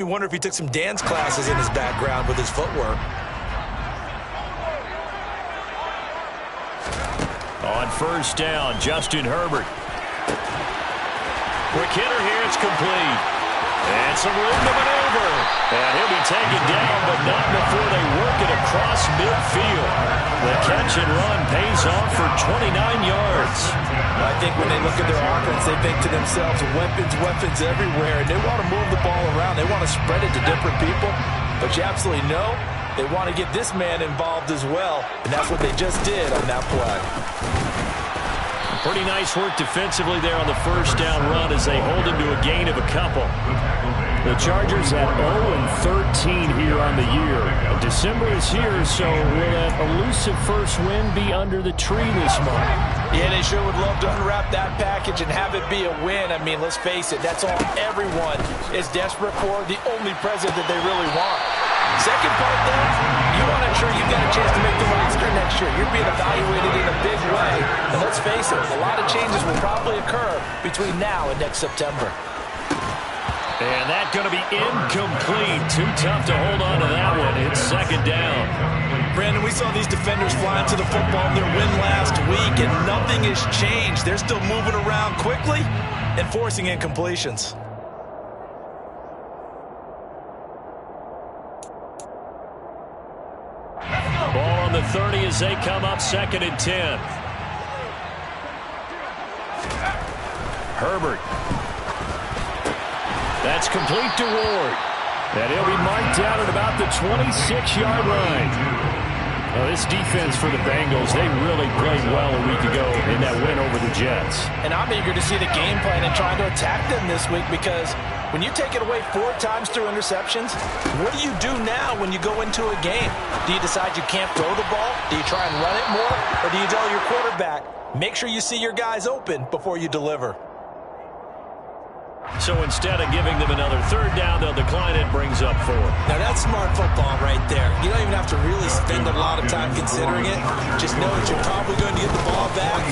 You wonder if he took some dance classes in his background with his footwork. On first down, Justin Herbert. Quick hitter here, it's complete. And some room to maneuver. And he'll be taken down, but not before they work it across midfield. The catch and run pays off for 29 yards. I think when they look at their offense, they think to themselves, weapons everywhere, and they want to move the ball around. They want to spread it to different people, but you absolutely know they want to get this man involved as well, and that's what they just did on that play. Pretty nice work defensively there on the first down run as they hold him to a gain of a couple. The Chargers at 0-13 here on the year. December is here, so will that elusive first win be under the tree this month? Yeah, they sure would love to unwrap that package and have it be a win. I mean, let's face it, that's all everyone is desperate for, the only present that they really want. Second part, though, you want to ensure you've got a chance to make the roster next year. You're being evaluated in a big way. And let's face it, a lot of changes will probably occur between now and next September. And that's going to be incomplete. Too tough to hold on to that one. It's second down. Brandon, we saw these defenders flying to the football in their win last week, and nothing has changed. They're still moving around quickly and forcing incompletions. Ball on the 30 as they come up second and 10. Herbert. That's complete to Ward. And he'll be marked down at about the 26-yard line. Well, this defense for the Bengals, they really played well a week ago in that win over the Jets. And I'm eager to see the game plan and trying to attack them this week, because when you take it away 4 times through interceptions, what do you do now when you go into a game? Do you decide you can't throw the ball? Do you try and run it more? Or do you tell your quarterback, make sure you see your guys open before you deliver? So instead of giving them another third down, they'll decline it, brings up 4. Now that's smart football right there. You don't even have to really spend a lot of time considering it. Just know that you're probably going to get the ball back.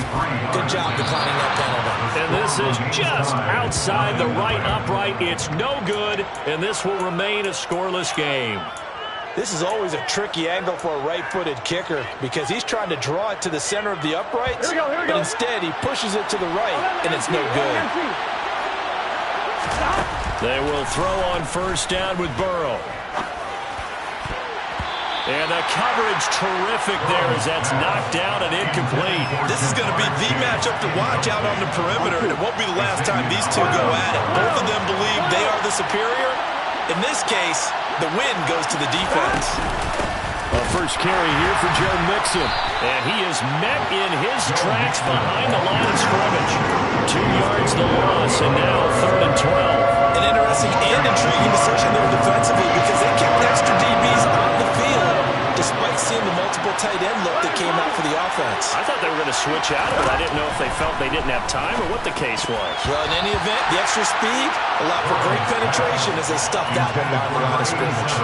Good job declining that penalty. And this is just outside the right upright. It's no good, and this will remain a scoreless game. This is always a tricky angle for a right-footed kicker, because he's trying to draw it to the center of the uprights, but instead he pushes it to the right, and it's no good. They will throw on first down with Burrow. And the coverage terrific there as that's knocked down and incomplete. This is going to be the matchup to watch out on the perimeter, and it won't be the last time these two go at it. Both of them believe they are the superior. In this case, the win goes to the defense. A first carry here for Joe Mixon. And he is met in his tracks behind the line of scrimmage. 2 yards the loss, and now 3rd and 12. An interesting and intriguing decision there defensively, because they kept extra DBs on the field despite seeing the multiple tight end look that came out for the offense. I thought they were going to switch out of it. I didn't know if they felt they didn't have time or what the case was. Well, in any event, the extra speed allowed for great penetration as they stuffed that one behind the line of scrimmage.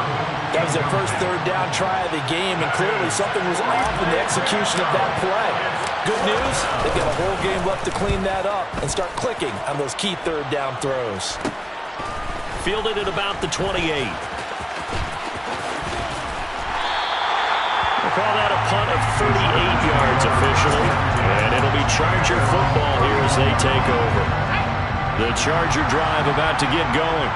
That was their first third down try of the game, and clearly something was off in the execution of that play. Good news, they've got a whole game left to clean that up and start clicking on those key third down throws. Fielded at about the 28. We'll call that a punt of 38 yards officially, and it'll be Charger football here as they take over. The Charger drive about to get going.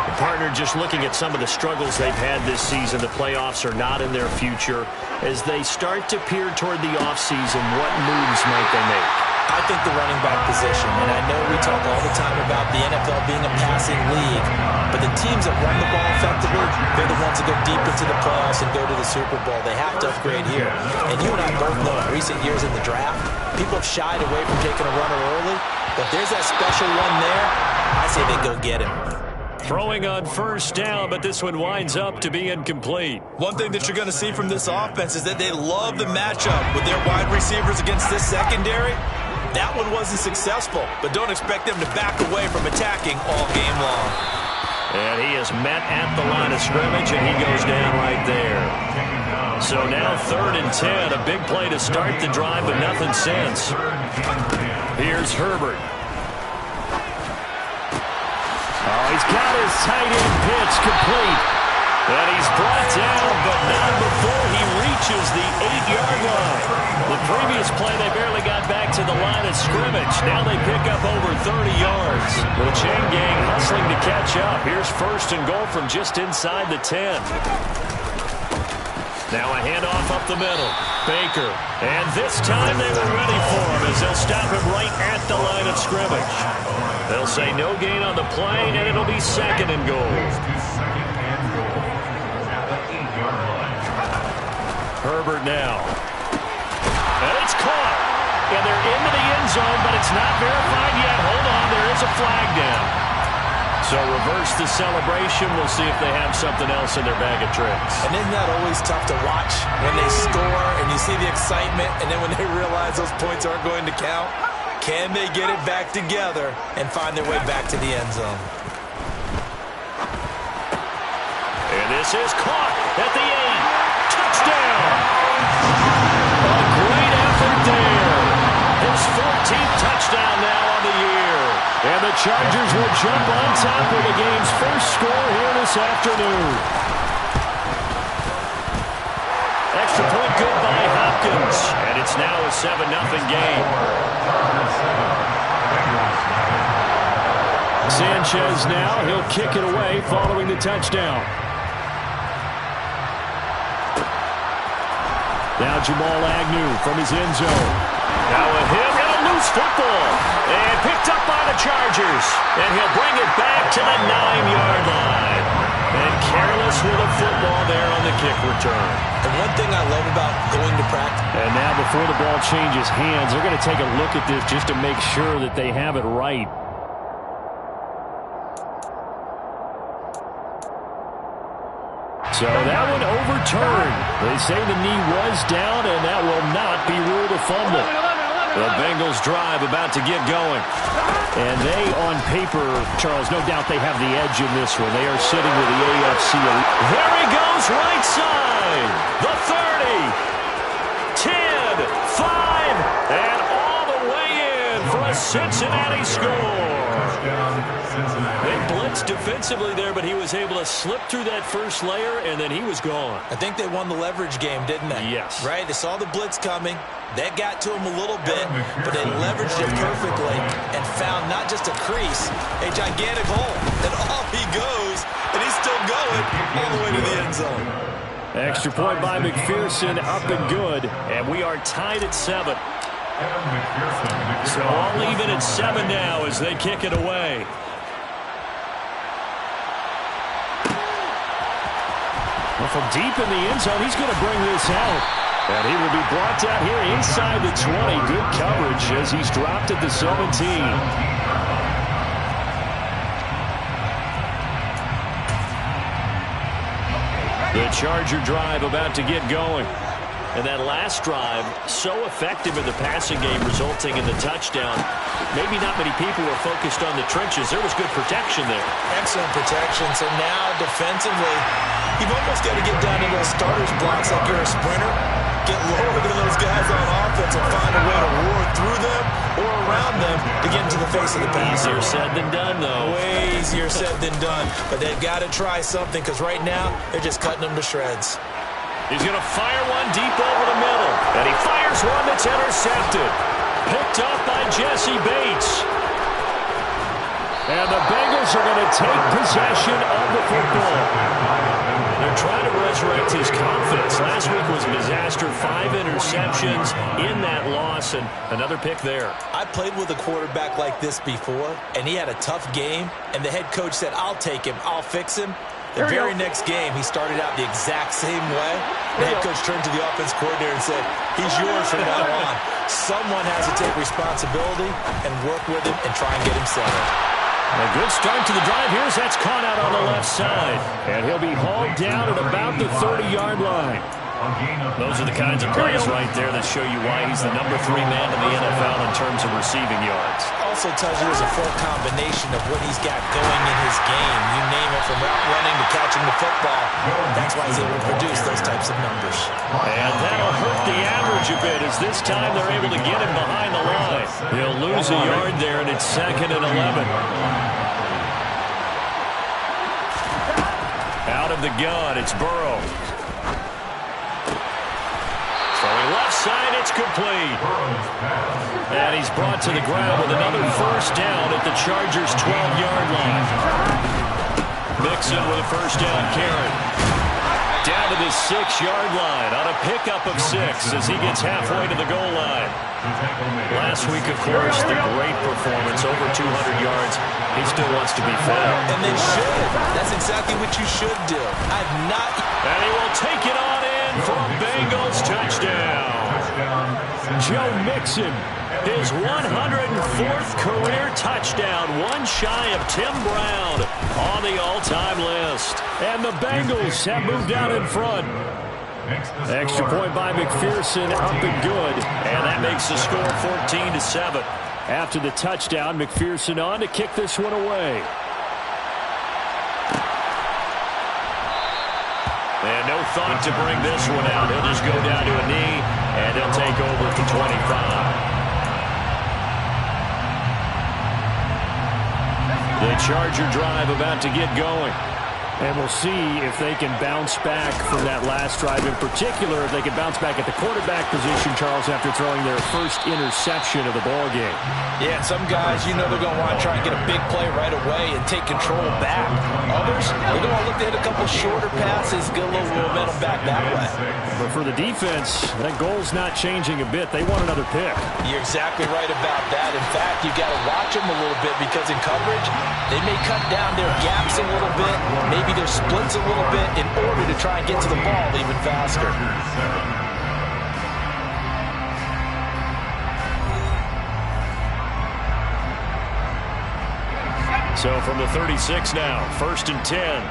The partner just looking at some of the struggles they've had this season. The playoffs are not in their future. As they start to peer toward the offseason, what moves might they make? I think the running back position, and I know we talk all the time about the NFL being a passing league, but the teams that run the ball effectively, they're the ones that go deep into the playoffs and go to the Super Bowl. They have to upgrade here. And you and I both know in recent years in the draft, people have shied away from taking a runner early, but there's that special one there. I say they go get him. Throwing on first down, but this one winds up to be incomplete. One thing that you're going to see from this offense is that they love the matchup with their wide receivers against this secondary. That one wasn't successful, but don't expect them to back away from attacking all game long. And he is met at the line of scrimmage, and he goes down right there. So now 3rd and 10, a big play to start the drive, but nothing since. Here's Herbert. All right, He's got his tight end pitch complete. And he's brought down, but not before he reaches the 8-yard line. The previous play, they barely got back to the line of scrimmage. Now they pick up over 30 yards. The chain gang hustling to catch up. Here's first and goal from just inside the 10. Now a handoff up the middle. Baker. And this time they were ready for him as they'll stop him right at the line of scrimmage. They'll say no gain on the play, and it'll be second and goal. Herbert now. And it's caught. And they're into the end zone, but it's not verified yet. Hold on, there is a flag down. So reverse the celebration. We'll see if they have something else in their bag of tricks. And isn't that always tough to watch when they score and you see the excitement, and then when they realize those points aren't going to count? Can they get it back together and find their way back to the end zone? And this is caught at the 8. Touchdown! A great effort there. His 14th touchdown now on the year. And the Chargers will jump on top of the game's first score here this afternoon. Extra point good by Hopkins. And it's now a 7-0 game. Sanchez now, he'll kick it away following the touchdown. Now Jamal Agnew from his end zone. Now a hit and a loose football. And picked up by the Chargers. And he'll bring it back to the 9-yard line. And careless with a football there on the kick return. And one thing I love about going to practice. And now before the ball changes hands, they're going to take a look at this just to make sure that they have it right. So that one overturned. They say the knee was down, and that will not be ruled a fumble. The Bengals drive about to get going. And they, on paper, Charles, no doubt they have the edge in this one. They are sitting with the AFC. There he goes, right side. The 30, 10, 5, and all the way in for a Cincinnati score. They blitzed defensively there, but he was able to slip through that first layer, and then he was gone. I think they won the leverage game, didn't they? Yes. Right? They saw the blitz coming. That got to him a little bit, but they leveraged it perfectly and found not just a crease, a gigantic hole. And off he goes, and he's still going all the way to the end zone. Extra point by McPherson, up and good, and we are tied at 7. So all even at 7 now as they kick it away. Well, from deep in the end zone, he's going to bring this out. And he will be brought down here inside the 20. Good coverage as he's dropped at the 17. The Charger drive about to get going. And that last drive, so effective in the passing game, resulting in the touchdown. Maybe not many people were focused on the trenches. There was good protection there. Excellent protection. So now, defensively, you've almost got to get down to those starters blocks like you're a sprinter. Get lower than those guys on offense and find a way to roar through them or around them to get into the face of the pass. Easier said than done, though. Way easier said than done. But they've got to try something because right now, they're just cutting them to shreds. He's going to fire one deep over the middle. And he fires one that's intercepted. Picked up by Jesse Bates. And the Bengals are going to take possession of the football. They're trying to resurrect his confidence. Last week was a disaster. 5 interceptions in that loss, and another pick there. I played with a quarterback like this before, and he had a tough game, and the head coach said, I'll take him, I'll fix him. The very next game, he started out the exact same way. The head coach turned to the offense coordinator and said, he's yours from now on. Someone has to take responsibility and work with him and try and get him settled. A good start to the drive. Here's that's caught out on the left side. And he'll be hauled down at about the 30-yard line. Those are the kinds of plays right there that show you why he's the number 3 man in the NFL in terms of receiving yards. Also tells you there's a full combination of what he's got going in his game. You name it, from route running to catching the football. That's why he's able to produce those types of numbers. And that'll hurt the average a bit as this time they're able to get him behind the line. He'll lose a yard there, and it's 2nd and 11. Out of the gun, it's Burrow. Throwing left side, it's complete. And he's brought to the ground with another first down at the Chargers' 12-yard line. Mixon with a first down carry. Down to the 6-yard line on a pickup of 6 as he gets halfway to the goal line. Last week, of course, the great performance, over 200 yards. He still wants to be fed. And they should. That's exactly what you should do. And he will take it on in for a Bengals touchdown. Joe Mixon, his 104th career touchdown, one shy of Tim Brown on the all-time list. And the Bengals have moved out in front. Extra point by McPherson, up and good. And that makes the score 14-7. After the touchdown, McPherson on to kick this one away. And no thought to bring this one out. He'll just go down to a knee, and he'll take over at the 25. The Charger drive about to get going. And we'll see if they can bounce back from that last drive. In particular, if they can bounce back at the quarterback position, Charles, after throwing their first interception of the ballgame. Yeah, some guys, you know they're going to want to try and get a big play right away and take control back. Others, they're going to look to hit a couple shorter passes, get a little momentum back that way. But for the defense, that goal's not changing a bit. They want another pick. You're exactly right about that. In fact, you've got to watch them a little bit because in coverage, they may cut down their gaps a little bit, maybe their splits a little bit in order to try and get to the ball even faster. So from the 36 now, 1st and 10.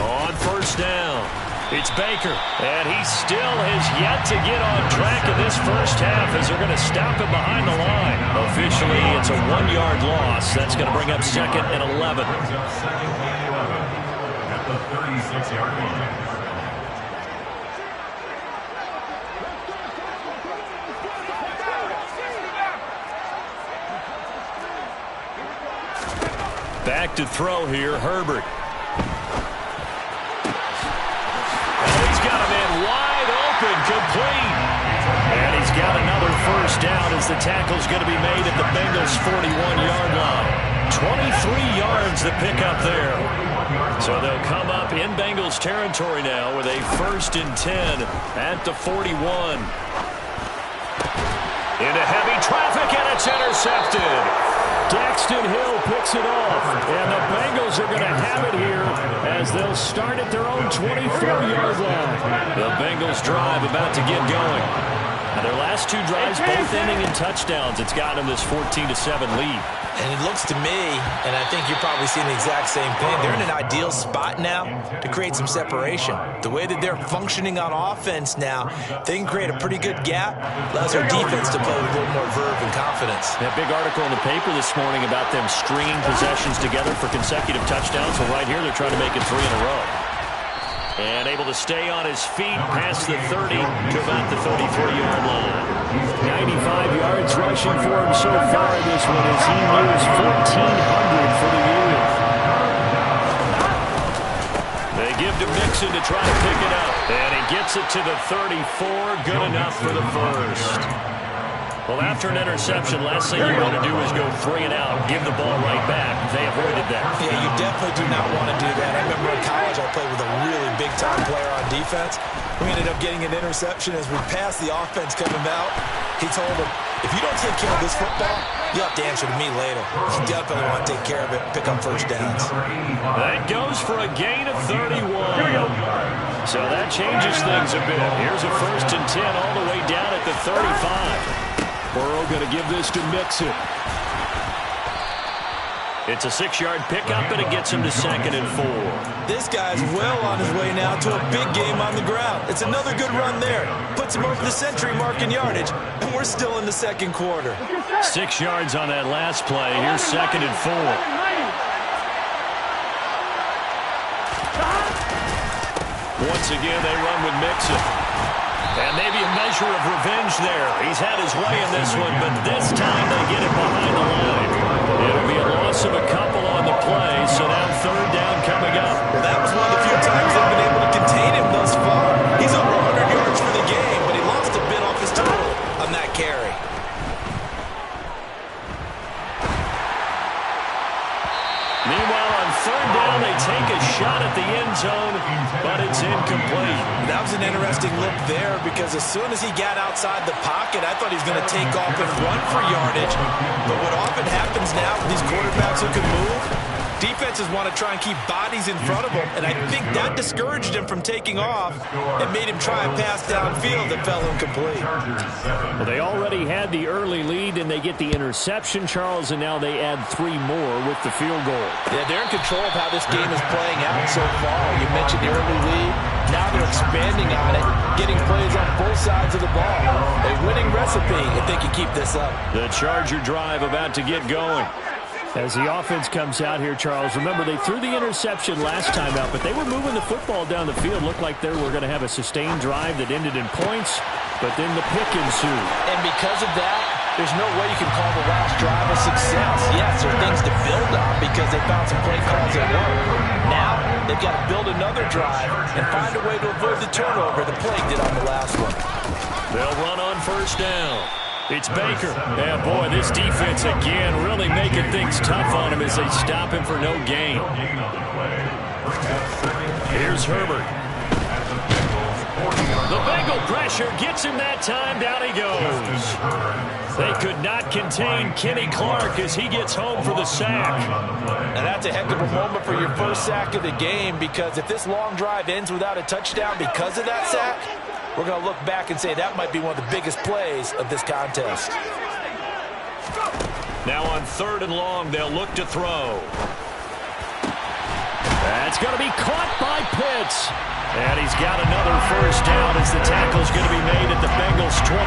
On first down, it's Baker. And he still has yet to get on track in this first half as they're going to stop him behind the line. Officially, it's a 1-yard loss. That's going to bring up 2nd and 11. At the 36-yard line. Back to throw here, Herbert. And he's got a man wide open, complete. And he's got another first down as the tackle's going to be made at the Bengals' 41-yard line. 23 yards the pickup there. So they'll come up in Bengals territory now with a 1st and 10 at the 41. Into heavy traffic, and it's intercepted. Daxton Hill picks it off, and the Bengals are going to have it here as they'll start at their own 24-yard line. The Bengals drive about to get going. Now their last 2 drives both ending in touchdowns. It's gotten them this 14-7 lead. And it looks to me, and I think you're probably seeing the exact same thing, they're in an ideal spot now to create some separation. The way that they're functioning on offense now, they can create a pretty good gap, allows their defense to play with a little more verve and confidence. That big article in the paper this morning about them stringing possessions together for consecutive touchdowns. So right here, they're trying to make it 3 in a row. And able to stay on his feet past the 30 to about the 33-yard line. 95 yards rushing for him so far in this one as he nears 1,400 for the year. They give to Mixon to try to pick it up. And he gets it to the 34. Good enough for the first. Well, after an interception, last thing you want to do is go 3 and out, give the ball right back. They avoided that. Yeah, you definitely do not want to do that. I remember in college I played with a really big-time player on defense. We ended up getting an interception as we passed the offense coming out. He told him, if you don't take care of this football, you'll have to answer to me later. You definitely want to take care of it, pick up first downs. That goes for a gain of 31. So that changes things a bit. Here's a 1st and 10 all the way down at the 35. Burrow going to give this to Mixon. It's a 6-yard pickup, and it gets him to 2nd and 4. This guy's well on his way now to a big game on the ground. It's another good run there. Puts him over the century mark in yardage, and we're still in the 2nd quarter. 6 yards on that last play. Here's 2nd and 4. Once again, they run with Mixon. And maybe a measure of revenge there. He's had his way in this one, but this time they get it behind the line. It'll be a loss of a couple on the play. Meanwhile, on third down, they take a shot at the end zone, but it's incomplete. That was an interesting look there because as soon as he got outside the pocket, I thought he was going to take off and run for yardage. But what often happens now with these quarterbacks who can move, defenses want to try and keep bodies in front of them, and I think that discouraged him from taking off and made him try a pass downfield that fell incomplete. Well, they already had the early lead, and they get the interception, Charles, and now they add 3 more with the field goal. Yeah, they're in control of how this game is playing out so far. You mentioned the early lead. Now they're expanding on it, getting plays on both sides of the ball. A winning recipe if they can keep this up. The Charger drive about to get going. As the offense comes out here, Charles, remember they threw the interception last time out, but they were moving the football down the field. Looked like they were going to have a sustained drive that ended in points, but then the pick ensued. And because of that, there's no way you can call the last drive a success. Yes, there are things to build on because they found some play calls that work. Now, they've got to build another drive and find a way to avoid the turnover the play did on the last one. They'll run on first down. It's Baker. Yeah, boy, this defense again really making things tough on him as they stop him for no gain. Here's Herbert. The Bengal pressure gets him that time. Down he goes. They could not contain Kenny Clark as he gets home for the sack. And that's a heck of a moment for your first sack of the game because if this long drive ends without a touchdown because of that sack, we're going to look back and say that might be one of the biggest plays of this contest. Now on third and long, they'll look to throw. That's going to be caught by Pitts. And he's got another first down as the tackle's going to be made at the Bengals' 26.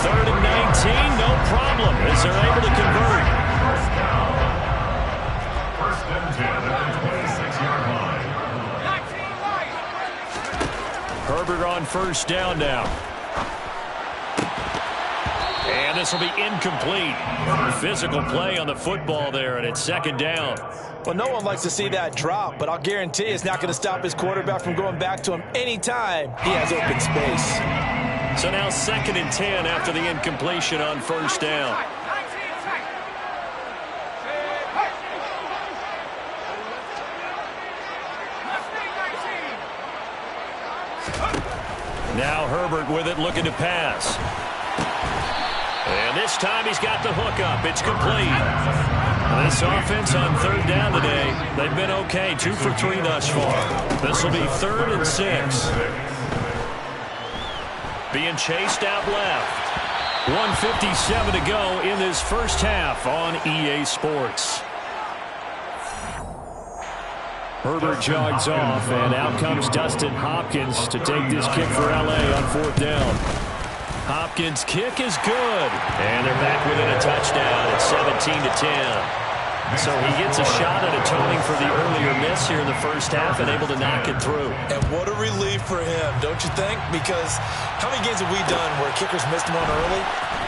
Third and 19, no problem as they're able to convert. First and 10 at the 26-yard line. Herbert on first down now. And this will be incomplete. Physical play on the football there, and it's second down. Well, no one likes to see that drop, but I'll guarantee it's not going to stop his quarterback from going back to him anytime he has open space. So now second and 10 after the incompletion on first down. Now Herbert with it, looking to pass. And this time he's got the hook up. It's complete. This offense on third down today, they've been okay. 2 for 3 thus far. This will be third and 6. Being chased out left. 1:57 to go in this first half on EA Sports. Herbert jogs off, and out comes Dustin Hopkins to take this kick for L.A. on fourth down. Hopkins' kick is good, and they're back within a touchdown at 17-10. So he gets a shot at atoning for the earlier miss here in the first half and able to knock it through. And what a relief for him, don't you think? Because how many games have we done where kickers missed one early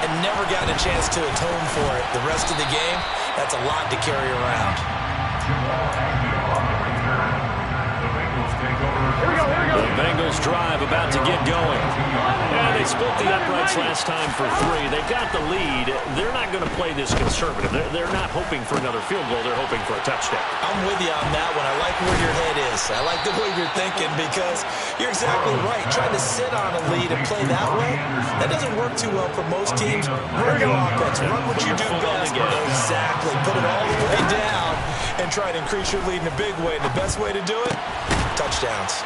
and never gotten a chance to atone for it the rest of the game? That's a lot to carry around. The Bengals drive about to get going. Yeah, they split the uprights last time for 3. They've got the lead. They're not going to play this conservative. They're not hoping for another field goal. They're hoping for a touchdown. I'm with you on that one. I like where your head is. I like the way you're thinking because you're exactly right. Trying to sit on a lead and play that way, that doesn't work too well for most teams. Run your offense. Run what you do best. Exactly. Put it all the way down and try to increase your lead in a big way. The best way to do it, touchdowns.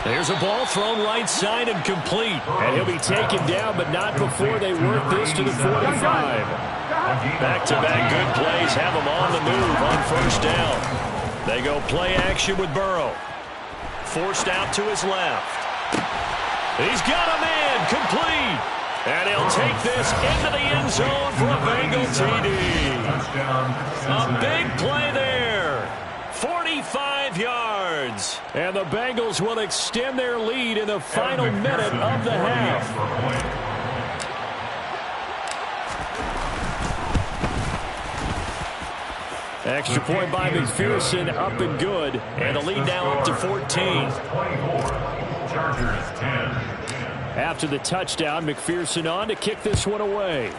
There's a ball thrown right side and complete. And he'll be taken down, but not before they work this to the 45. Back-to-back good plays have them on the move on first down. They go play action with Burrow. Forced out to his left. He's got a man, complete. And he'll take this into the end zone for a Bengal TD. A big play there. 45 yards. And the Bengals will extend their lead in the final minute of the half. Extra point by McPherson, up and good. And the lead now up to 14. Chargers 10. After the touchdown, McPherson on to kick this one away.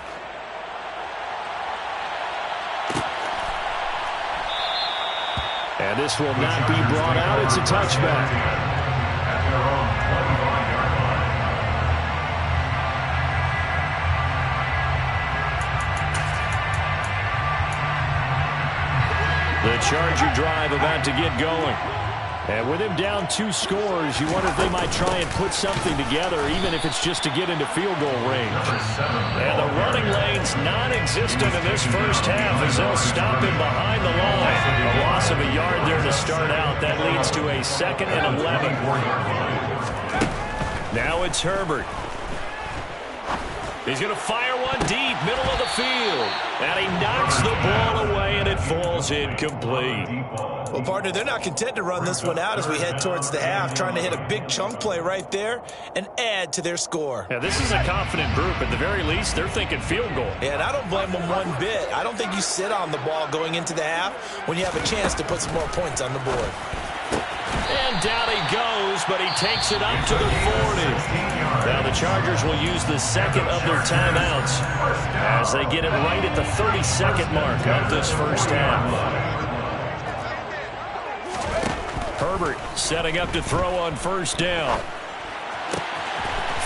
And this will not be brought out. It's a touchback. At their own 25-yard line. The Charger drive about to get going. And with him down 2 scores, you wonder if they might try and put something together, even if it's just to get into field goal range. And the running lane's non-existent in this first half as they'll stop him behind the line. A loss of a yard there to start out. That leads to a 2nd and 11. Now it's Herbert. He's going to fire one deep, middle of the field. And he knocks the ball away, and it falls incomplete. Well, partner, they're not content to run this one out as we head towards the half, trying to hit a big chunk play right there and add to their score. Yeah, this is a confident group. At the very least, they're thinking field goal. Yeah, and I don't blame them one bit. I don't think you sit on the ball going into the half when you have a chance to put some more points on the board. And down he goes, but he takes it up to the 40. Now the Chargers will use the 2nd of their timeouts as they get it right at the 32nd mark of this first half. Herbert setting up to throw on first down.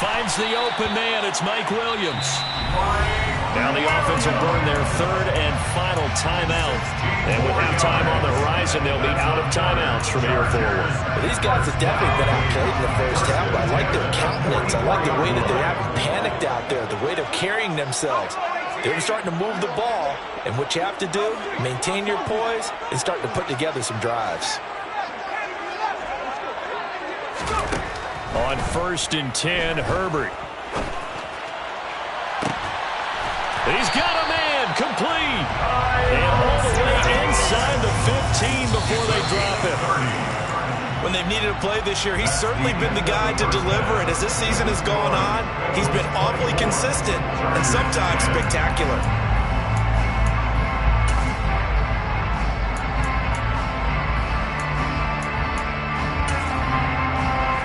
Finds the open man. It's Mike Williams. Now the offense will burn their 3rd and final timeout. And with halftime on the horizon, they'll be out of timeouts from here forward. Well, these guys have definitely been outplayed in the first half, but I like their countenance. I like the way that they haven't panicked out there, the way they're carrying themselves. They're starting to move the ball, and what you have to do, maintain your poise, and start to put together some drives. On 1st and 10, Herbert. He's got a man, complete. And all the way inside the 15 before they drop it. When they've needed a play this year, he's certainly been the guy to deliver it. As this season has gone on, he's been awfully consistent and sometimes spectacular.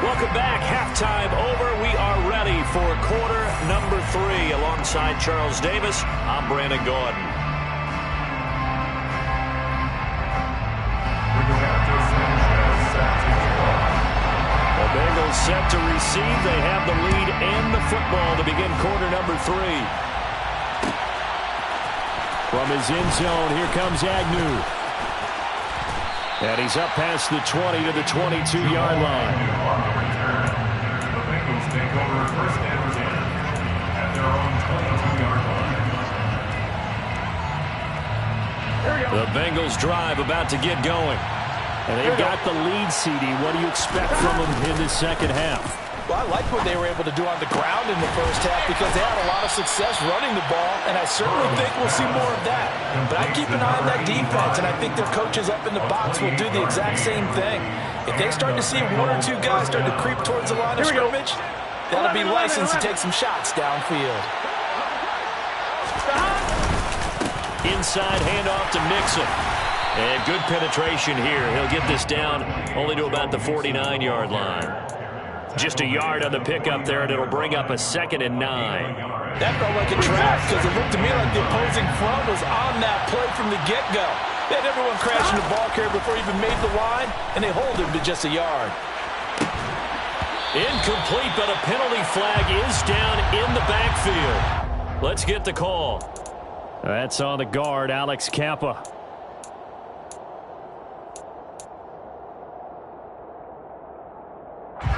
Welcome back. Halftime over. We are ready for quarter number 3. Alongside Charles Davis, I'm Brandon Gaudin. The Bengals set to receive. They have the lead and the football to begin quarter number 3. From his end zone, here comes Agnew. And he's up past the 20 to the 22-yard line. The Bengals take over 1st and 10 at their own 22-yard line. The Bengals drive about to get going. And they've got the lead, CD. What do you expect from them in the second half? Well, I like what they were able to do on the ground in the first half because they had a lot of success running the ball, and I certainly think we'll see more of that. But I keep an eye on that defense, and I think their coaches up in the box will do the exact same thing. If they start to see 1 or 2 guys start to creep towards the line of scrimmage, that'll be licensed to take some shots downfield. Inside handoff to Mixon. And good penetration here. He'll get this down only to about the 49-yard line. Just a yard on the pickup there, and it'll bring up a 2nd and 9. That felt like a trap because it looked to me like the opposing front was on that play from the get-go. They had everyone crashing the ball carrier before he even made the line, and they hold him to just a yard. Incomplete, but a penalty flag is down in the backfield. Let's get the call. That's on the guard, Alex Kappa.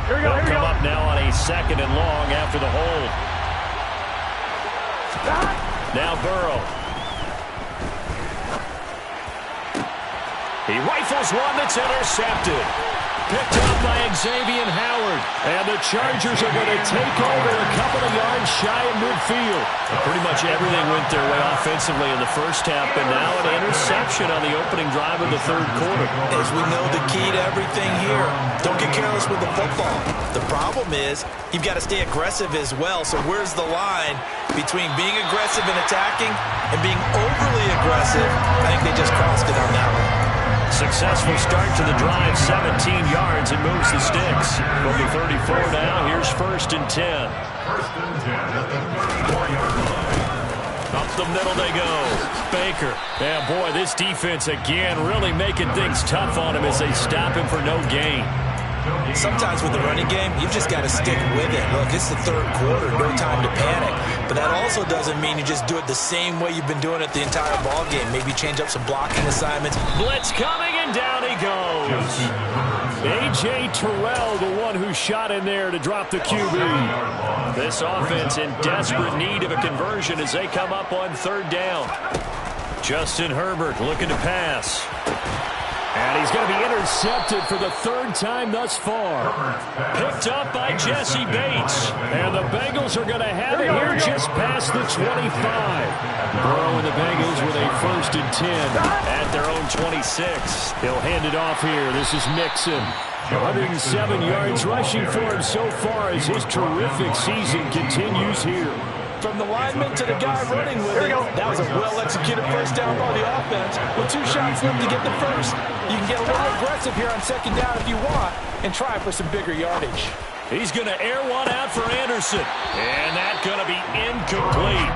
Here we go, They'll come up now on a 2nd and long after the hold. Now Burrow. He rifles one that's intercepted. Picked up by Xavier Howard. And the Chargers are going to take over a couple of yards shy of midfield. Pretty much everything went their way offensively in the first half, but now an interception on the opening drive of the 3rd quarter. As we know, the key to everything here, don't get careless with the football. The problem is you've got to stay aggressive as well. So where's the line between being aggressive and attacking and being overly aggressive? I think they just crossed it on that one. Successful start to the drive, 17 yards, and moves the sticks. From the 34 now, here's 1st and 10. 1st and 10 at the 34-yard line. the middle they go. Baker. Yeah, boy, this defense again really making things tough on him as they stop him for no gain. Sometimes with the running game, you've just got to stick with it. Look, it's the third quarter, no time to panic. But that also doesn't mean you just do it the same way you've been doing it the entire ball game. Maybe change up some blocking assignments. Blitz coming, and down he goes. A.J. Terrell, the one who shot in there to drop the QB. This offense in desperate need of a conversion as they come up on third down. Justin Herbert looking to pass. And he's going to be intercepted for the third time thus far. Picked up by Jesse Bates. And the Bengals are going to have it here just past the 25. Burrow and the Bengals with a 1st and 10 at their own 26. He'll hand it off here. This is Mixon. 107 yards rushing for him so far as his terrific season continues here. From the lineman to the guy running with it, that was a well-executed first down by the offense. With 2 shots left to get the first, you can get a little aggressive here on second down if you want and try for some bigger yardage. He's going to air one out for Anderson. And that's going to be incomplete.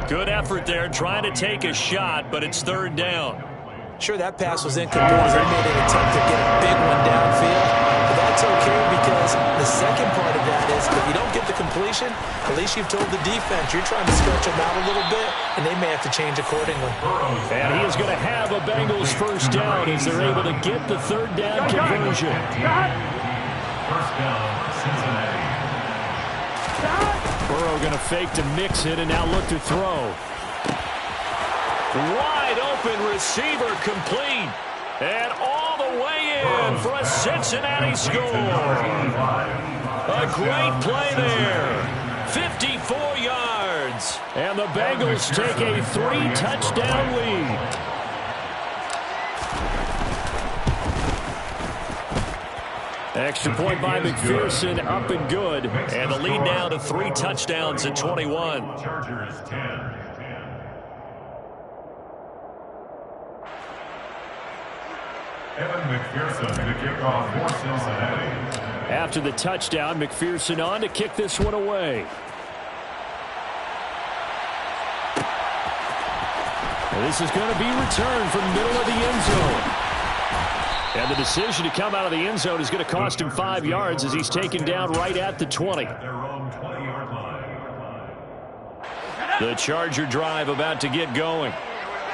Good effort there trying to take a shot, but it's third down. Sure, that pass was incomplete. They made an attempt to get a big one downfield. But that's okay because the second part of that is if you don't get the completion, at least you've told the defense you're trying to stretch them out a little bit, and they may have to change accordingly. And he is going to have a Bengals first down as they're able to get the third down conversion. First down, Cincinnati. Burrow going to fake to Mixon and now look to throw. Wide open receiver complete. And all the way in for a Cincinnati score. A great play there. 54 yards. And the Bengals take a 3-touchdown lead. Extra point by McPherson, up and good. And the lead now to 3 touchdowns at 21. Chargers 10. Evan McPherson to kick off for Cincinnati. After the touchdown, McPherson on to kick this one away. And this is going to be returned from the middle of the end zone. And the decision to come out of the end zone is going to cost him 5 yards as he's taken down right at the 20. Their own 20-yard line. The Charger drive about to get going.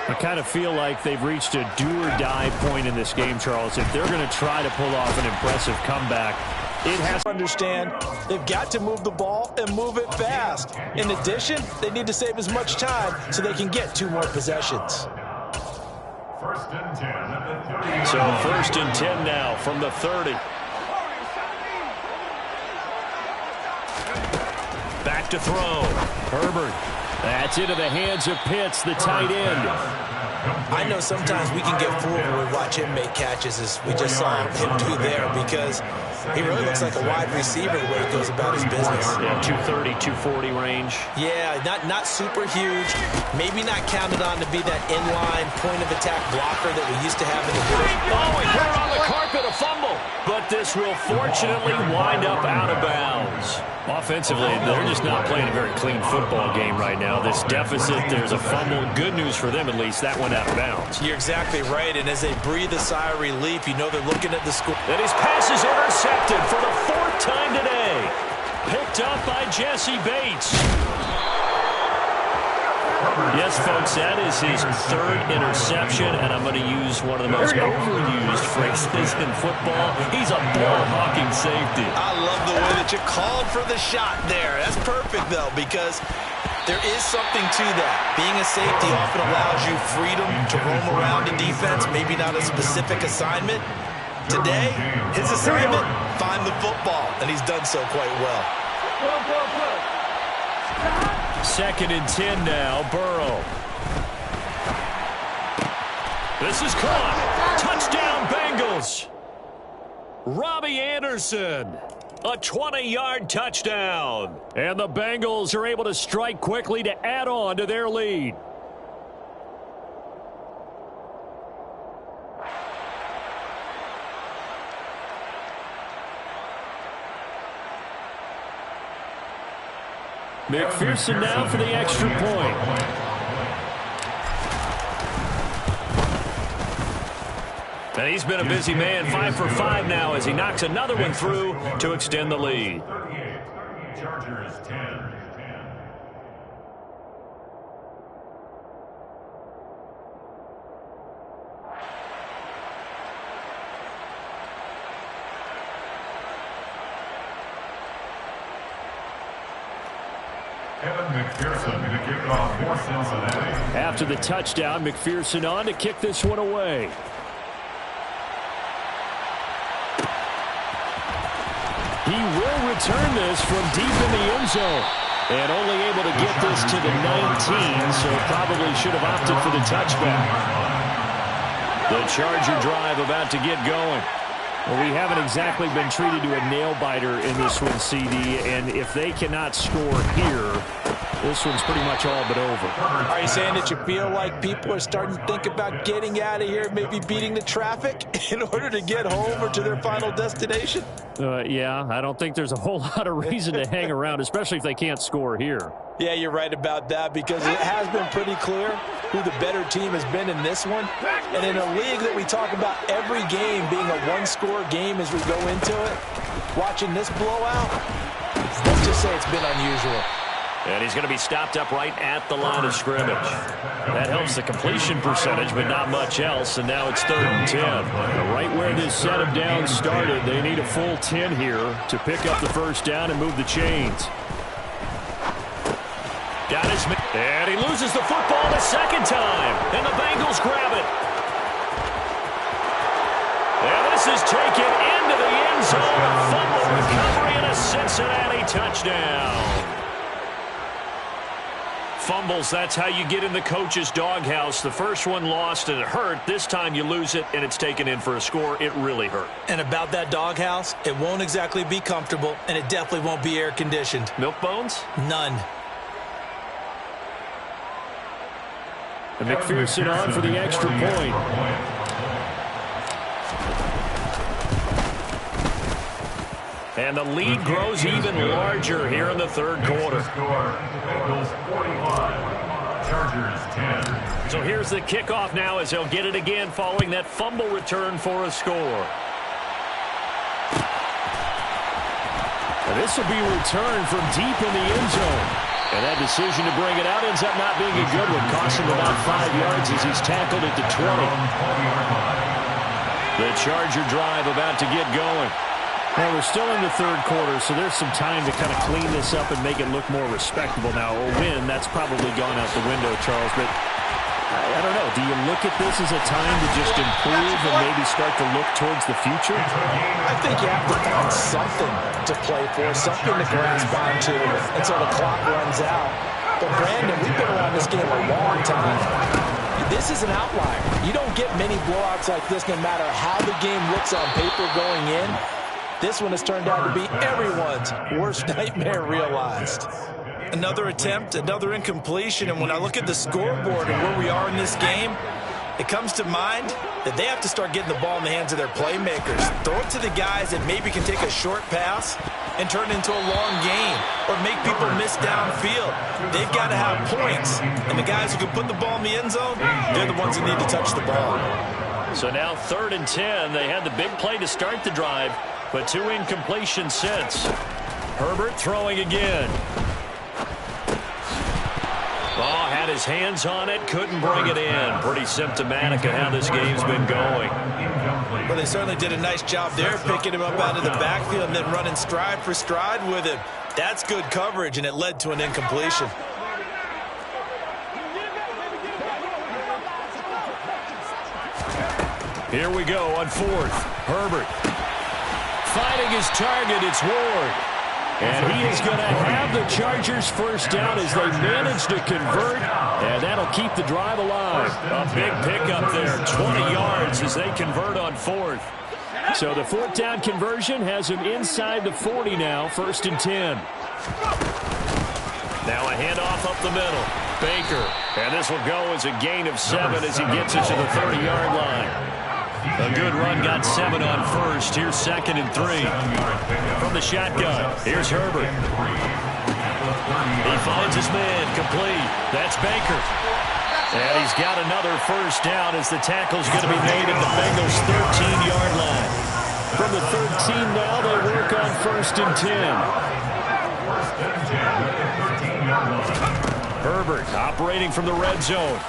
I kind of feel like they've reached a do-or-die point in this game, Charles. If they're going to try to pull off an impressive comeback, it has to understand they've got to move the ball and move it fast. In addition, they need to save as much time so they can get 2 more possessions. First and 10 at the 30. So 1st and 10 now from the 30. Back to throw. Herbert. That's into the hands of Pitts, the tight end. I know sometimes we can get fooled when we watch him make catches, as we just saw him do there, because he really looks like a wide receiver the way he goes about his business. Yeah, 230, 240 range. Yeah, not super huge. Maybe not counted on to be that inline point-of-attack blocker that we used to have in the middle. Oh, he put it on the carpet, a fumble. But this will fortunately wind up out of bounds. Offensively, they're just not playing a very clean football game right now. This deficit, there's a fumble. Good news for them, at least. That went out of bounds. You're exactly right, and as they breathe a sigh of relief, you know they're looking at the score. And his pass is intercepted for the 4th time today. Picked up by Jesse Bates. Yes, folks, that is his 3rd interception, and I'm going to use one of the most overused phrases in football. He's a ball-hawking safety. I love the way that you called for the shot there. That's perfect, though, because there is something to that. Being a safety often allows you freedom to roam around in defense, maybe not a specific assignment. Today, his assignment, find the football, and he's done so quite well. 2nd and 10 now, Burrow. This is caught. Touchdown, Bengals. Robbie Anderson. A 20-yard touchdown. And the Bengals are able to strike quickly to add on to their lead. McPherson now for the extra point. And he's been a busy man, 5 for 5 now as he knocks another one through to extend the lead. 38. Chargers 10. McPherson to kick off for Cincinnati. After the touchdown, McPherson on to kick this one away. He will return this from deep in the end zone. And only able to get this to the 19, so probably should have opted for the touchback. The Charger drive about to get going. Well, we haven't exactly been treated to a nail-biter in this one, CD, and if they cannot score here, this one's pretty much all but over. Are you saying that you feel like people are starting to think about getting out of here, maybe beating the traffic in order to get home or to their final destination? Yeah, I don't think there's a whole lot of reason to hang around, especially if they can't score here. Yeah, you're right about that because it has been pretty clear who the better team has been in this one. And in a league that we talk about every game being a one-score game as we go into it, watching this blowout, let's just say it's been unusual. And he's going to be stopped up right at the line of scrimmage. That helps the completion percentage, but not much else, and now it's 3rd and 10. Right where this set of downs started, they need a full 10 here to pick up the first down and move the chains. Got his man, and he loses the football the second time, and the Bengals grab it. And this is taken into the end zone. A fumble recovery and a Cincinnati touchdown. Fumbles, that's how you get in the coach's doghouse. The first one lost and it hurt. This time you lose it and it's taken in for a score. It really hurt. And about that doghouse, it won't exactly be comfortable, and it definitely won't be air-conditioned. Milk bones? None. And McPherson on for the extra point. And the lead grows even larger here in the third quarter. Bengals 45, Chargers 10. So here's the kickoff now as they'll get it again following that fumble return for a score. And this will be returned from deep in the end zone. And that decision to bring it out ends up not being a good one. Costs him about 5 yards as he's tackled at the 20. The Charger drive about to get going. Well, we're still in the third quarter, so there's some time to kind of clean this up and make it look more respectable now. A win, that's probably gone out the window, Charles, but I don't know. Do you look at this as a time to just improve and maybe start to look towards the future? I think you have to find something to play for, something to grasp onto until the clock runs out. But, Brandon, we've been around this game a long time. This is an outlier. You don't get many blowouts like this no matter how the game looks on paper going in. This one has turned out to be everyone's worst nightmare realized. Another attempt, another incompletion, and when I look at the scoreboard and where we are in this game, it comes to mind that they have to start getting the ball in the hands of their playmakers. Throw it to the guys that maybe can take a short pass and turn it into a long gain or make people miss downfield. They've got to have points, and the guys who can put the ball in the end zone, they're the ones who need to touch the ball. So now 3rd and 10. They had the big play to start the drive, but 2 incompletions since. Herbert throwing again. Oh, had his hands on it, couldn't bring it in. Pretty symptomatic of how this game's been going. Well, they certainly did a nice job there, picking him up out of the backfield and then running stride for stride with him. That's good coverage, and it led to an incompletion. Here we go on 4th. Herbert finding his target. It's Ward. And he is going to have the Chargers first down as they manage to convert. And that'll keep the drive alive. A big pickup there. 20 yards as they convert on 4th. So the 4th down conversion has him inside the 40 now. 1st and 10. Now a handoff up the middle. Baker. And this will go as a gain of 7 as he gets it to the 30-yard line. A good run, got 7 on 1st. Here's 2nd and 3. From the shotgun, here's Herbert. He finds his man, complete. That's Baker. And he's got another first down as the tackle's going to be made at the Bengals' first and 10. Herbert operating from the red zone.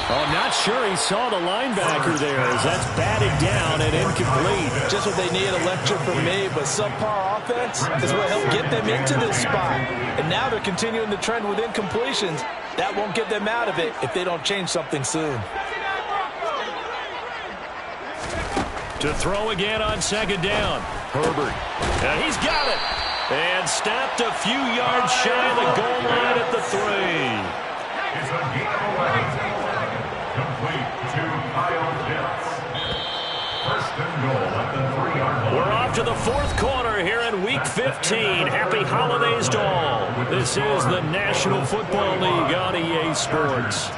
Oh, not sure he saw the linebacker there as that's batted down and incomplete. Just what they need, a lecture from me, but subpar offense is what helped get them into this spot. And now they're continuing the trend with incompletions. That won't get them out of it if they don't change something soon. To throw again on second down. Herbert. And he's got it. And stopped a few yards shy of the goal line at the 3. It's a gain of 11. Complete to Kyle Pitts. First and goal at the 3-yard line. We're off to the fourth quarter here in Week 15. Happy holidays to all. This is the National Football League on EA Sports.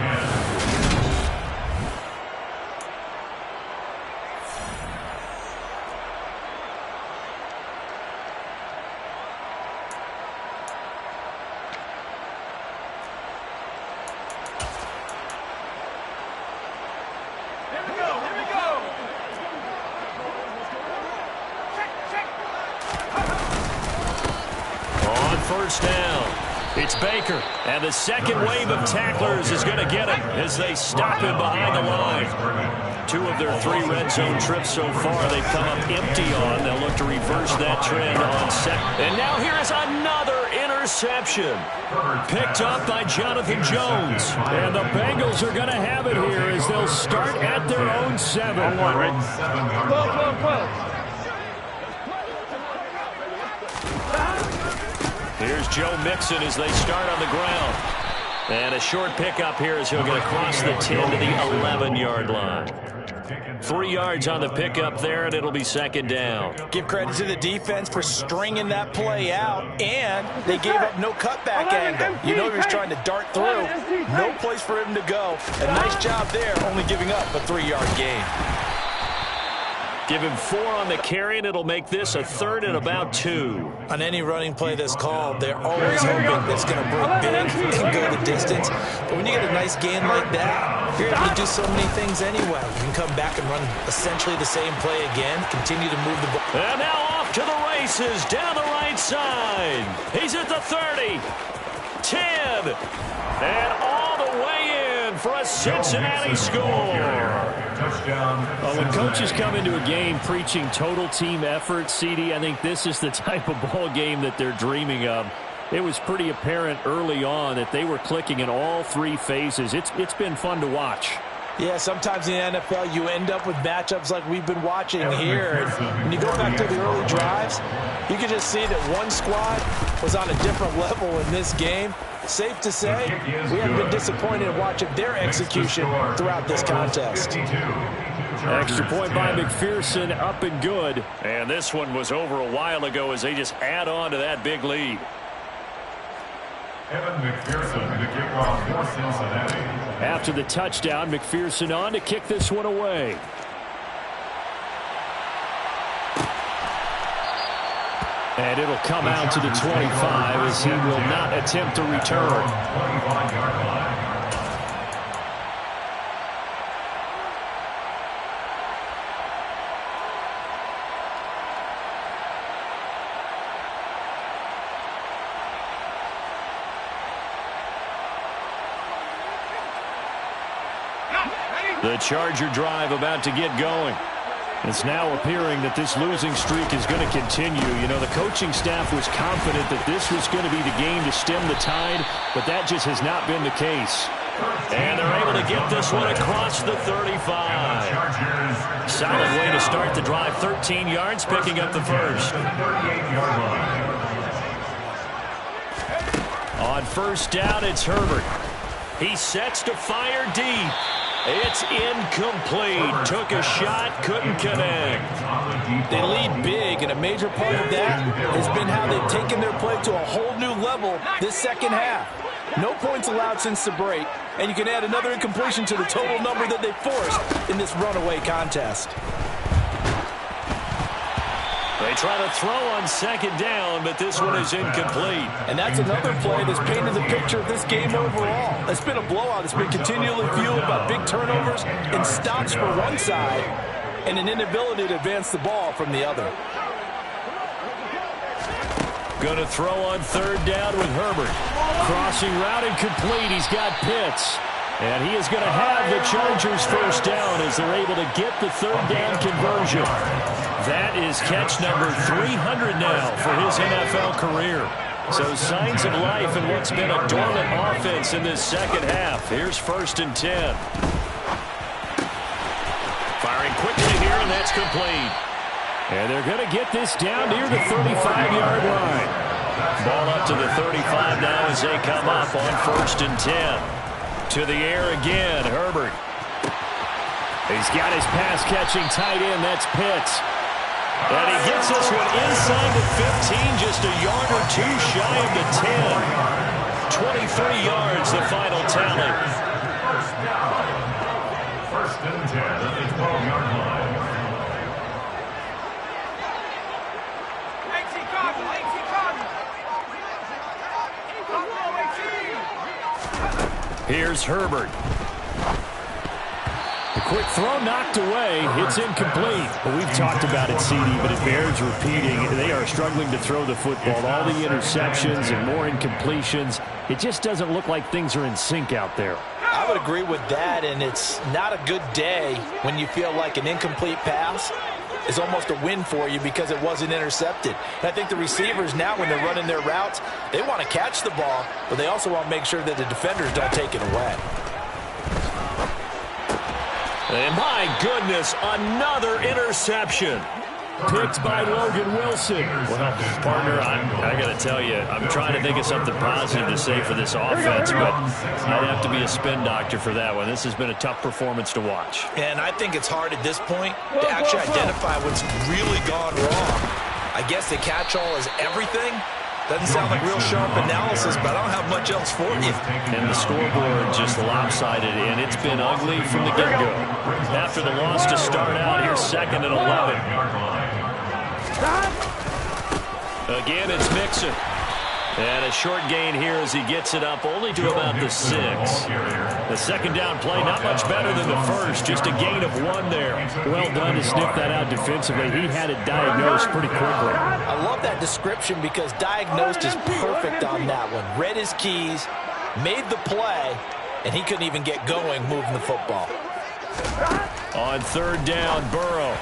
First down. It's Baker, and the second wave of tacklers is going to get him as they stop him behind the line. 2 of their 3 red zone trips so far they've come up empty on. They'll look to reverse that trend on second. And now here is another interception. Picked up by Jonathan Jones. And the Bengals are going to have it here as they'll start at their own 7. Here's Joe Mixon as they start on the ground. And a short pickup here as he'll get across the 10 to the 11-yard line. 3 yards on the pickup there, and it'll be second down. Give credit to the defense for stringing that play out, and they gave up no cutback angle. You know he was trying to dart through. No place for him to go. A nice job there, only giving up a 3-yard gain. Give him 4 on the carry, and it'll make this a 3rd and about 2. On any running play that's called, they're always hoping it's going to break big and go the distance. But when you get a nice gain like that, you're able to do so many things anyway. You can come back and run essentially the same play again, continue to move the ball. And now off to the races down the right side. He's at the 30, 10, and all the way in for a Cincinnati score. Well, when coaches come into a game preaching total team effort, CD, I think this is the type of ball game that they're dreaming of. It was pretty apparent early on that they were clicking in all 3 phases. It's been fun to watch. Yeah, sometimes in the NFL you end up with matchups like we've been watching here. When you go back to the early drives, you can just see that one squad was on a different level in this game. Safe to say, we haven't been disappointed in watching their execution throughout this contest. Extra point by McPherson, up and good. And this one was over a while ago as they just add on to that big lead. Evan McPherson to kick off for Cincinnati. After the touchdown, McPherson on to kick this one away. And it'll come out to the 25 as he will not attempt to return. The Charger drive about to get going. It's now appearing that this losing streak is going to continue. You know, the coaching staff was confident that this was going to be the game to stem the tide, but that just has not been the case. And they're able to get this one across the 35. Solid way to start the drive. 13 yards, picking up the first. On first down, it's Herbert. He sets to fire deep. It's incomplete. Took a shot, couldn't connect. They lead big, and a major part of that has been how they've taken their play to a whole new level this second half. No points allowed since the break, and you can add another incompletion to the total number that they forced in this runaway contest. They try to throw on second down, but this one is incomplete. And that's another play that's painted the picture of this game overall. It's been a blowout. It's been continually fueled by big turnovers and stops for one side and an inability to advance the ball from the other. Going to throw on third down with Herbert. Crossing route and complete. He's got Pitts. And he is going to have the Chargers first down as they're able to get the third down conversion. That is catch number 300 now for his NFL career. So signs of life in what's been a dormant offense in this second half. Here's 1st and 10. Firing quickly here, and that's complete. And they're going to get this down near the 35-yard line. Ball up to the 35 now as they come up on 1st and 10. To the air again, Herbert. He's got his pass-catching tight end. That's Pitts. And he gets this one inside the 15, just a yard or two shy of the 10. 23 yards, the final tally. First and 10 at the 12-yard line. Here's Herbert. The quick throw knocked away. It's incomplete. Well, we've talked about it, CD, but it bears repeating. They are struggling to throw the football. All the interceptions and more incompletions. It just doesn't look like things are in sync out there. I would agree with that, and it's not a good day when you feel like an incomplete pass is almost a win for you because it wasn't intercepted. And I think the receivers now, when they're running their routes, they want to catch the ball, but they also want to make sure that the defenders don't take it away. And my goodness, another interception. Picked by Logan Wilson. Well, partner, I got to tell you, I'm trying to think of something positive to say for this offense, but I'd have to be a spin doctor for that one. This has been a tough performance to watch. And I think it's hard at this point to actually identify what's really gone wrong. I guess the catch-all is everything. Doesn't sound like real sharp analysis, but I don't have much else for you. And the scoreboard just lopsided, and it's been ugly from the get-go. After the loss to start out, here's 2nd and 11. Again, it's Mixon. And a short gain here as he gets it up only to about the 6. The second down play, not much better than the first, just a gain of 1 there. Well done to sniff that out defensively. He had it diagnosed pretty quickly. I love that description because diagnosed is perfect on that one. Read his keys, made the play, and he couldn't even get going moving the football. On third down, Burrow.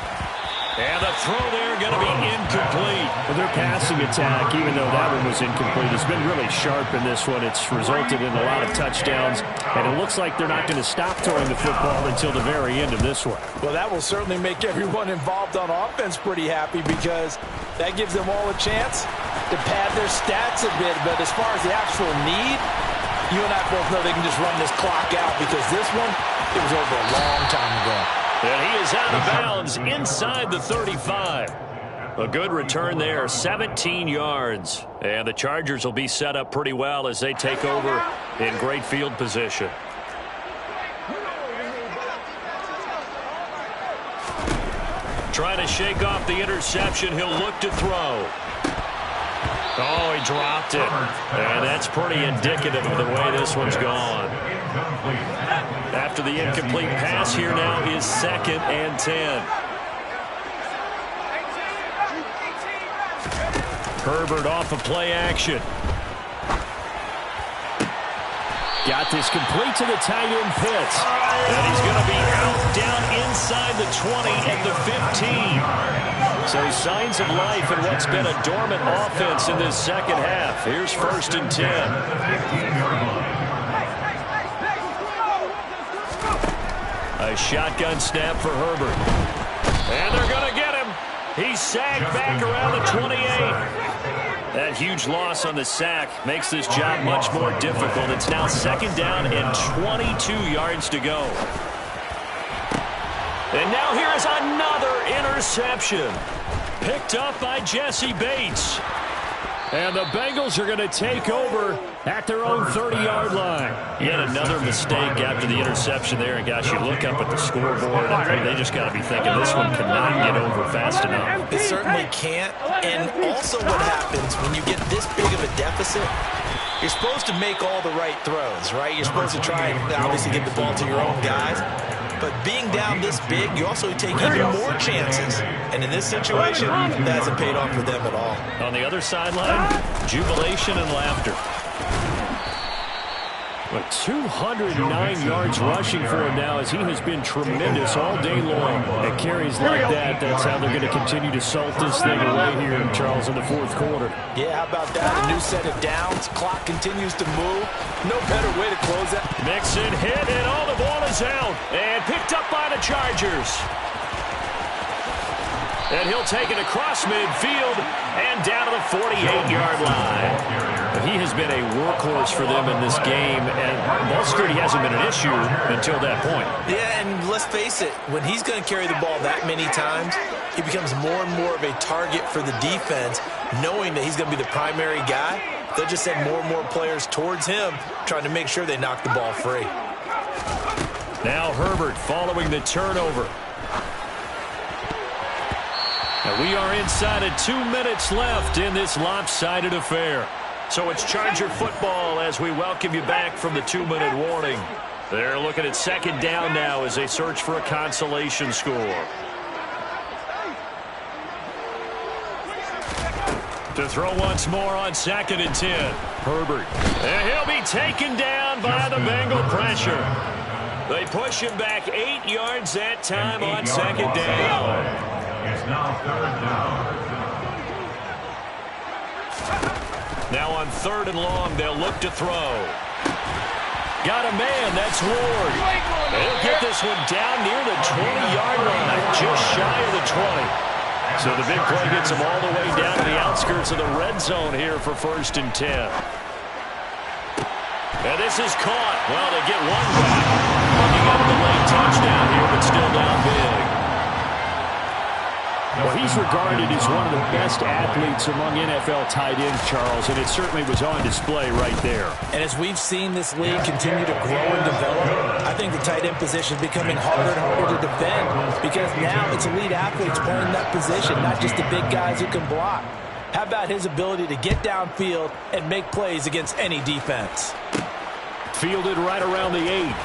And the throw there going to be incomplete. Well, their passing attack, even though that one was incomplete, has been really sharp in this one. It's resulted in a lot of touchdowns, and it looks like they're not going to stop throwing the football until the very end of this one. Well, that will certainly make everyone involved on offense pretty happy because that gives them all a chance to pad their stats a bit. But as far as the actual need, you and I both know they can just run this clock out because this one, it was over a long time ago. And he is out of bounds inside the 35. A good return there, 17 yards. And the Chargers will be set up pretty well as they take over in great field position. Trying to shake off the interception. He'll look to throw. Oh, he dropped it. And that's pretty indicative of the way this one's gone. After the incomplete pass, here now is 2nd and 10. Herbert off of play action. Got this complete to the tight end Pitts. And he's going to be out down inside the 20 at the 15. So signs of life in what's been a dormant offense in this second half. Here's 1st and 10. A shotgun snap for Herbert. And they're going to get him. He's sagged back around the 28. That huge loss on the sack makes this job much more difficult. It's now 2nd down and 22 yards to go. And now here is another interception. Picked up by Jesse Bates. And the Bengals are going to take over at their own 30-yard line. Yet another mistake after the interception there. And, gosh, you look up at the scoreboard, and they just got to be thinking this one cannot get over fast enough. It certainly can't. And also what happens when you get this big of a deficit, you're supposed to make all the right throws, right? You're supposed to try and obviously get the ball to your own guys. But being down this big, you also take even more chances. And in this situation, that hasn't paid off for them at all. On the other sideline, jubilation and laughter. But 209 yards rushing for him now, as he has been tremendous all day long. At carries like that, that's how they're going to continue to salt this thing away here, Charles, in the fourth quarter. Yeah, how about that? A new set of downs. Clock continues to move. No better way to close that. Mixon hit, and all the ball is out. And picked up by the Chargers. And he'll take it across midfield and down to the 48-yard line. He has been a workhorse for them in this game, and ball security hasn't been an issue until that point. Yeah, and let's face it, when he's going to carry the ball that many times, he becomes more and more of a target for the defense, knowing that he's going to be the primary guy. They'll just send more and more players towards him, trying to make sure they knock the ball free. Now Herbert following the turnover. Now we are inside of 2 minutes left in this lopsided affair. So it's Charger football as we welcome you back from the 2-minute warning. They're looking at second down now as they search for a consolation score. To throw once more on 2nd and 10. Herbert. And he'll be taken down by the Bengal pressure. They push him back 8 yards that time on second down. It's now 3rd down. Now on 3rd and long, they'll look to throw. Got a man, that's Ward. They'll get this one down near the 20-yard line, just shy of the 20. So the big play gets them all the way down to the outskirts of the red zone here for 1st and 10. And this is caught. Well, they get one back. Looking up the late touchdown here, but still down big. Well, he's regarded as one of the best athletes among NFL tight ends, Charles, and it certainly was on display right there. And as we've seen this league continue to grow and develop, I think the tight end position is becoming harder and harder to defend because now it's elite athletes playing that position, not just the big guys who can block. How about his ability to get downfield and make plays against any defense? Fielded right around the 8.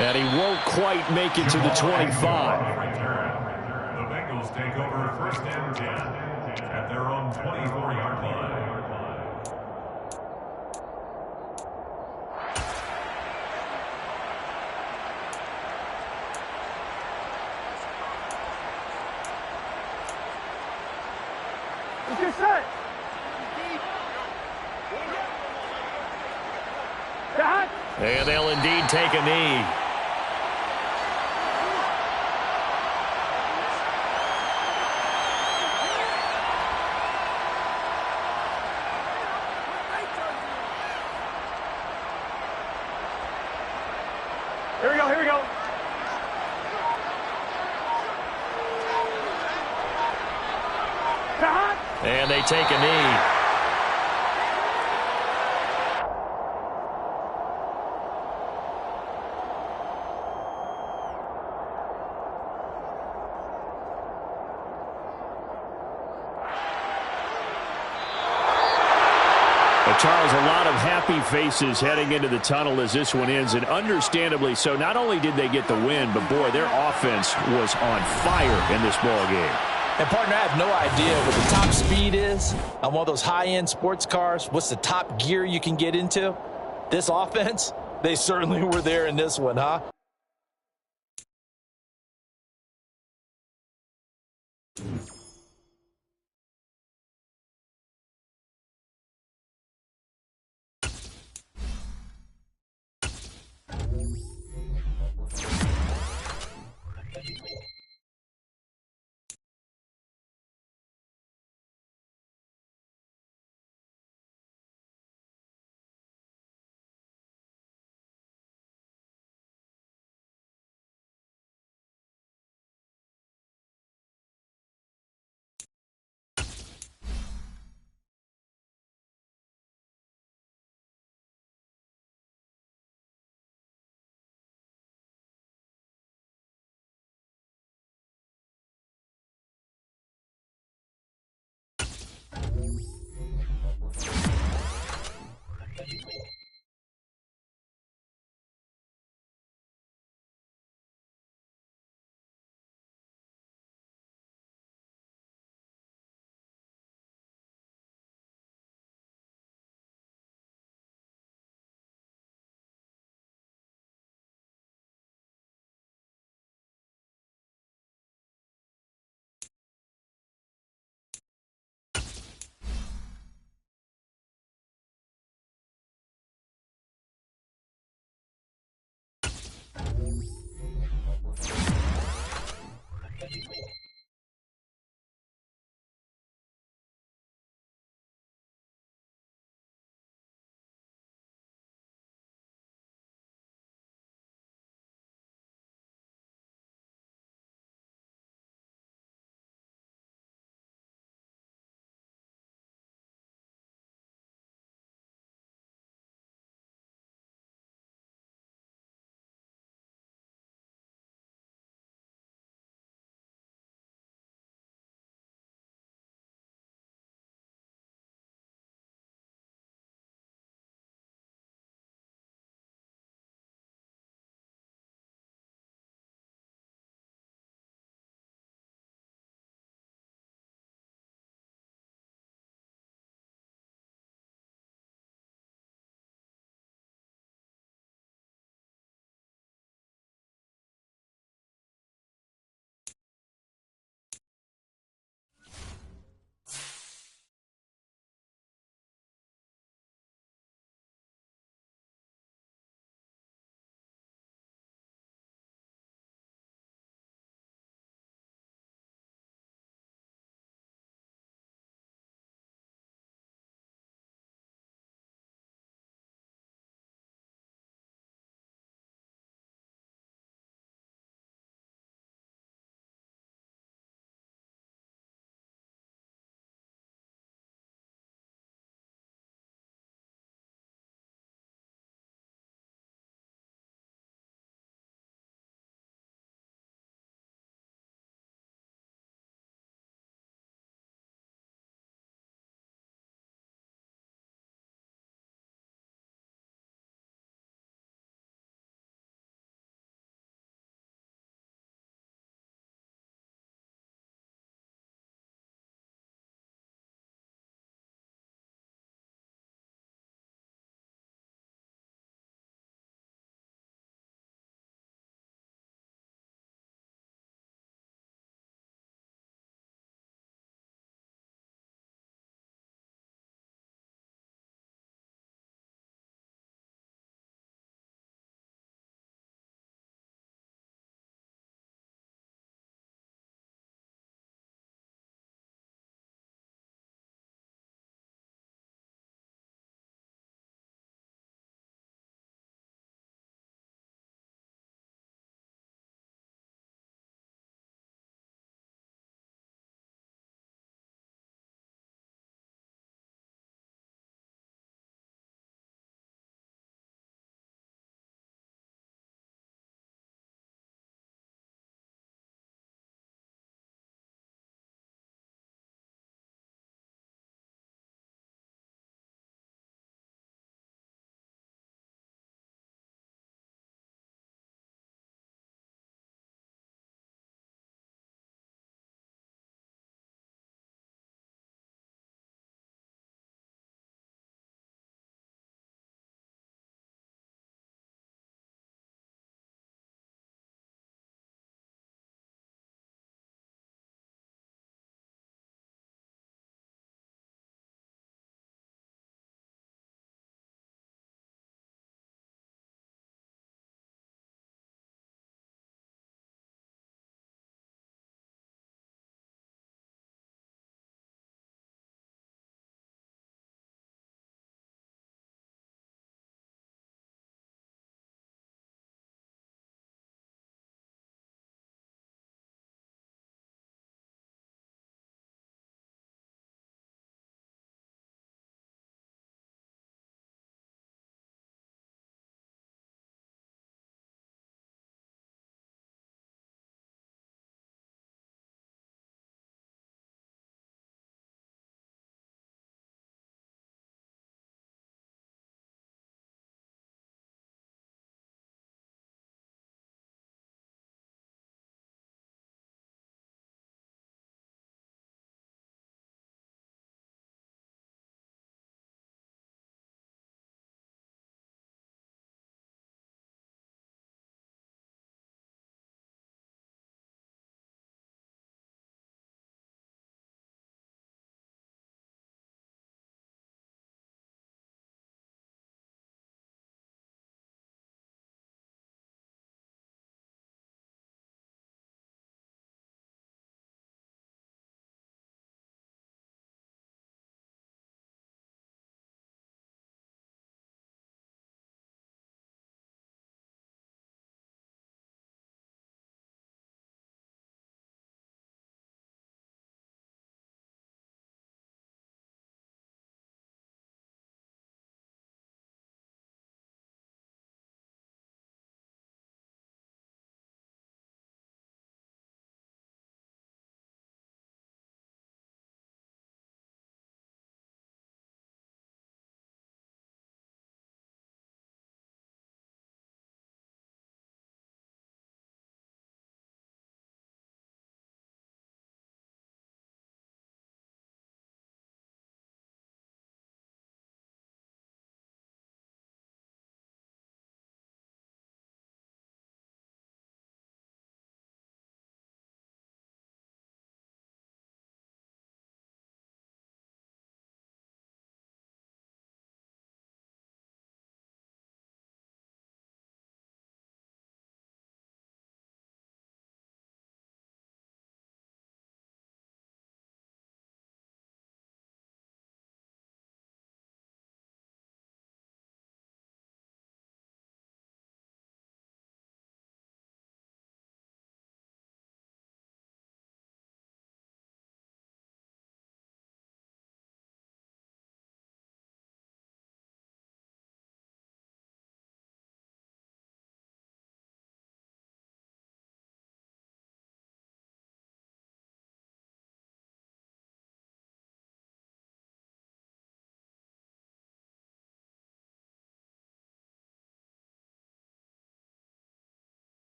And he won't quite make it to the 25. The Bengals take over 1st and 10 at their own 24-yard line. What's your set? And they'll indeed take a knee. Here we go, here we go. And they take a knee. Charles, a lot of happy faces heading into the tunnel as this one ends, and understandably so. Not only did they get the win, but, boy, their offense was on fire in this ball game. And, partner, I have no idea what the top speed is on one of those high-end sports cars. What's the top gear you can get into? This offense, they certainly were there in this one, huh?